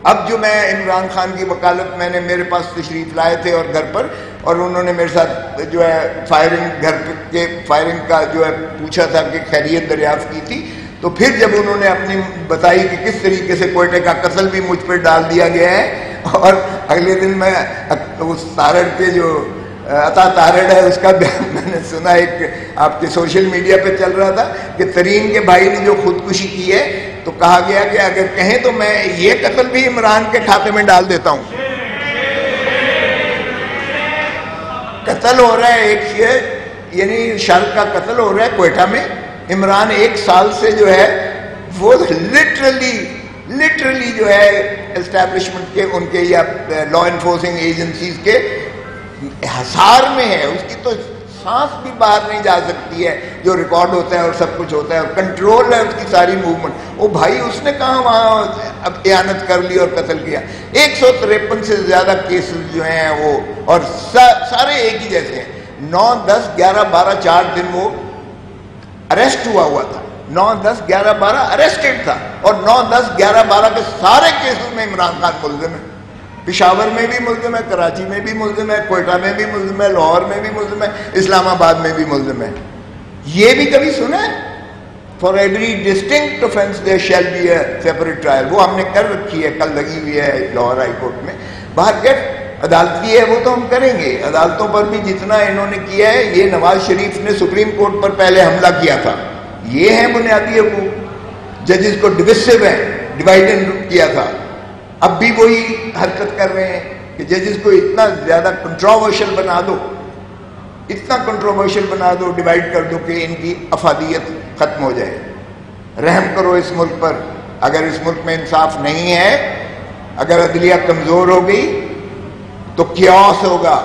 اب جو میں عمران خان کی وکالت میں نے میرے پاس تشریف لائے تھے اور گھر پر، اور انہوں نے میرے ساتھ جو ہے فائرنگ گھر کے فائرنگ کا جو ہے پوچھا تھا کہ خیریت دریافت کی تھی، تو پھر جب انہوں نے اپنی بتائی کہ کس طریقے سے کوئٹے کا قتل بھی مجھ پر ڈال دیا گیا ہے، اور اگلے دن میں اس تارڑ کے جو عطا تارڑ ہے اس کا بیان میں نے سنا، ایک آپ کے سوشل میڈیا پہ چل رہا تھا کہ ترین کے بھائی نے جو خودکشی کی ہے تو کہا گیا کہ اگر کہیں تو میں یہ قتل بھی عمران کے کھاتے میں ڈال دیتا ہوں۔ قتل ہو رہا ہے ایک یعنی شرک کا قتل ہو رہا ہے کوئٹہ میں، عمران 1 سال سے جو ہے وہ لٹرلی جو ہے اسٹیبلشمنٹ کے ان کے یا لا انفورسنگ ایجنسیز کے حصار میں ہے، اس کی تو سانس بھی باہر نہیں جا سکتی ہے، جو ریکارڈ ہوتا ہے اور سب کچھ ہوتا ہے اور کنٹرول ہے اس کی ساری موومنٹ۔ وہ بھائی اس نے کہاں وہاں اب اعانت کر لی اور قتل کیا۔ 153 سے زیادہ کیسز جو ہیں وہ، اور سارے ایک ہی جیسے ہیں۔ 9 10 11 12 4 دن وہ اریسٹ ہوا تھا، 9 10 11 12 اریسٹڈ تھا، اور 9 10 11 12 کے سارے کیسز میں عمران خان ملزم ہے۔ پشاور میں بھی ملزم ہے، کراچی میں بھی ملزم ہے، کوئٹہ میں بھی ملزم ہے، لاہور میں بھی ملزم ہے، اسلام آباد میں بھی ملزم ہے۔ یہ بھی کبھی سنا ہے؟ For every distinct offense there shall be a separate trial۔ وہ ہم نے کر رکھی ہے، کل لگی ہوئی ہے لاہور ہائی کورٹ میں۔ باہر کیا عدالتی ہے وہ تو ہم کریں گے، عدالتوں پر بھی جتنا انہوں نے کیا ہے، یہ نواز شریف نے سپریم کورٹ پر پہلے حملہ کیا تھا، یہ ہیں بنیادی حقوق۔ ججز کو ڈویسو ہے، ڈیوائڈ اینڈ کیا تھا، اب بھی وہی حرکت کر رہے ہیں کہ ججز کو اتنا زیادہ کنٹروورشل بنا دو، اتنا کنٹروورشل بنا دو، ڈیوائڈ کر دو کہ ان کی افادیت ختم ہو جائے۔ رحم کرو اس ملک پر، اگر اس ملک میں انصاف نہیں ہے، اگر عدلیہ کمزور ہو گئی تو کیوس ہوگا،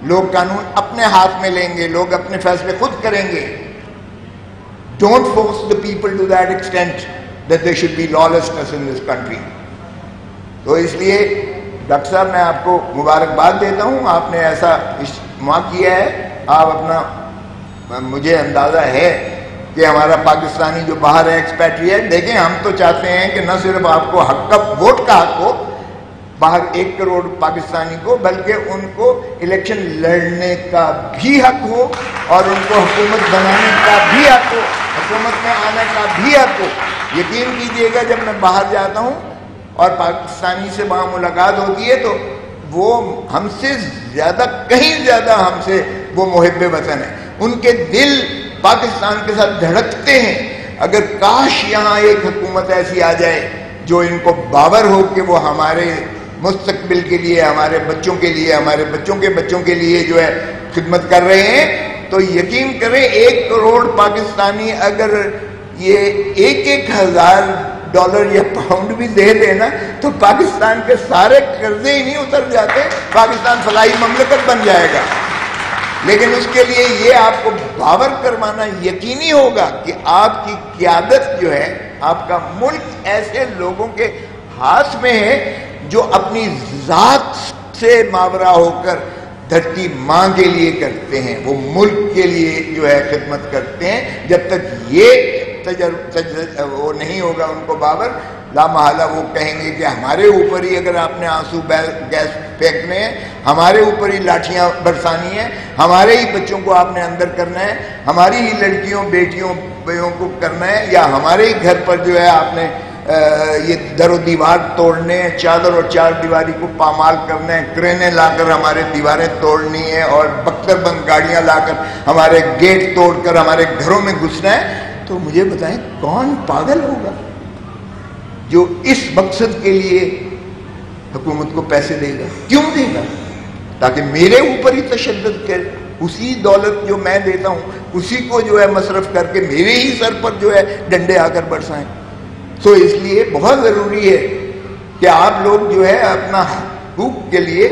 لوگ قانون اپنے ہاتھ میں لیں گے، لوگ اپنے فیصلے خود کریں گے۔ Don't force the people to that extent that there should be lawlessness in this country۔ تو اس لیے ڈاکٹر صاحب میں آپ کو مبارکباد دیتا ہوں، آپ نے ایسا اجتماع کیا ہے۔ آپ اپنا، مجھے اندازہ ہے کہ ہمارا پاکستانی جو باہر ہے ایکسپیٹریٹ، دیکھیں ہم تو چاہتے ہیں کہ نہ صرف آپ کو حق کا ووٹ کا حق ہو باہر 1 کروڑ پاکستانی کو، بلکہ ان کو الیکشن لڑنے کا بھی حق ہو اور ان کو حکومت بنانے کا بھی حق ہو، حکومت میں آنے کا بھی حق ہو۔ یقین کیجئے گا جب میں باہر جاتا ہوں اور پاکستانی سے وہاں ملاقات ہوتی ہے تو وہ ہم سے زیادہ، کہیں زیادہ ہم سے وہ محب وطن ہیں، ان کے دل پاکستان کے ساتھ دھڑکتے ہیں۔ اگر کاش یہاں ایک حکومت ایسی آ جائے جو ان کو باور ہو کہ وہ ہمارے مستقبل کے لیے، ہمارے بچوں کے لیے، ہمارے بچوں کے بچوں کے لیے جو ہے خدمت کر رہے ہیں، تو یقین کریں 1 کروڑ پاکستانی اگر یہ 1,000 ڈالر یا پاؤنڈ بھی دے دینا تو پاکستان کے سارے قرضے ہی نہیں اتر جاتے، پاکستان فلاحی مملکت بن جائے گا۔ لیکن اس کے لیے یہ آپ کو باور کروانا یقینی ہوگا کہ آپ کی قیادت جو ہے، آپ کا ملک ایسے لوگوں کے ہاتھ میں ہے جو اپنی ذات سے ماورا ہو کر دھرتی ماں کے لیے کرتے ہیں، وہ ملک کے لیے جو ہے خدمت کرتے ہیں۔ جب تک یہ وہ نہیں ہوگا ان کو باور، لا محالہ وہ کہیں گے کہ ہمارے اوپر ہی اگر آپ نے آنسو گیس پھینکنے ہیں، ہمارے اوپر ہی لاٹھیاں برسانی ہیں، ہمارے ہی بچوں کو آپ نے اندر کرنا ہے، ہماری ہی لڑکیوں بیٹیوں کو کرنا ہے، یا ہمارے ہی گھر پر جو ہے آپ نے یہ در و دیوار توڑنے ہیں، چادر اور چار دیواری کو پامال کرنا ہے، کرینے لا کر ہمارے دیواریں توڑنی ہے اور بختر بند گاڑیاں لا کر ہمارے گیٹ توڑ کر ہمارے گھروں میں گھسنا ہے، تو مجھے بتائیں کون پاگل ہوگا جو اس مقصد کے لیے حکومت کو پیسے دے گا؟ کیوں دے گا؟ تاکہ میرے اوپر ہی تشدد کرے، اسی دولت جو میں دیتا ہوں اسی کو جو ہے مصرف کر کے میرے ہی سر پر جو ہے ڈنڈے آ کر برسائیں۔ تو اس لیے بہت ضروری ہے کہ آپ لوگ جو ہے اپنا حقوق کے لیے،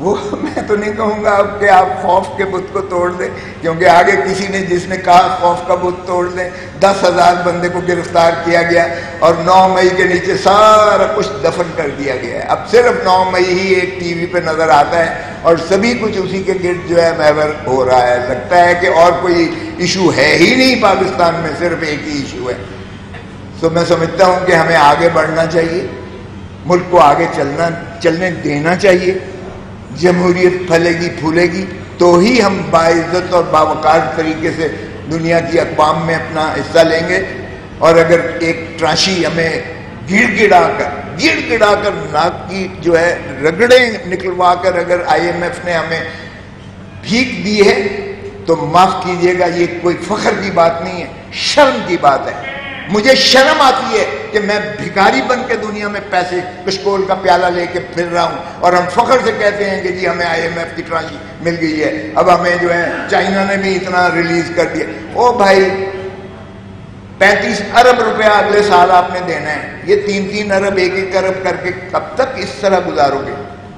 وہ میں تو نہیں کہوں گا اب کہ آپ خوف کے بت کو توڑ دیں، کیونکہ آگے کسی نے جس نے کہا خوف کا بت توڑ دیں، 10,000 بندے کو گرفتار کیا گیا اور 9 مئی کے نیچے سارا کچھ دفن کر دیا گیا ہے۔ اب صرف 9 مئی ہی ایک ٹی وی پہ نظر آتا ہے اور سبھی کچھ اسی کے گرد جو ہے محور ہو رہا ہے، لگتا ہے کہ اور کوئی ایشو ہے ہی نہیں پاکستان میں، صرف ایک ہی ایشو ہے۔ تو میں سمجھتا ہوں کہ ہمیں آگے بڑھنا چاہیے، ملک کو آگے چلنے دینا چاہیے. جمہوریت پھلے گی پھولے گی تو ہی ہم باعزت اور باوقار طریقے سے دنیا کی اقوام میں اپنا حصہ لیں گے. اور اگر ایک تراشی ہمیں گڑ گڑا کر ناک کی جو ہے رگڑیں نکلوا کر اگر IMF نے ہمیں بھیک دی ہے تو معاف کیجئے گا، یہ کوئی فخر کی بات نہیں ہے، شرم کی بات ہے. مجھے شرم آتی ہے کہ میں بھکاری بن کے دنیا میں پیسے کشکول کا پیالہ لے کے پھر رہا ہوں، اور ہم فخر سے کہتے ہیں کہ جی ہمیں IMF کی تراشی مل گئی ہے. اب ہمیں جو ہے چائنا نے بھی اتنا ریلیز کر دیا. او بھائی 35 ارب روپیہ اگلے سال آپ نے دینا ہے، یہ 3 ارب 1 ارب کر کے کب تک اس طرح گزارو گے؟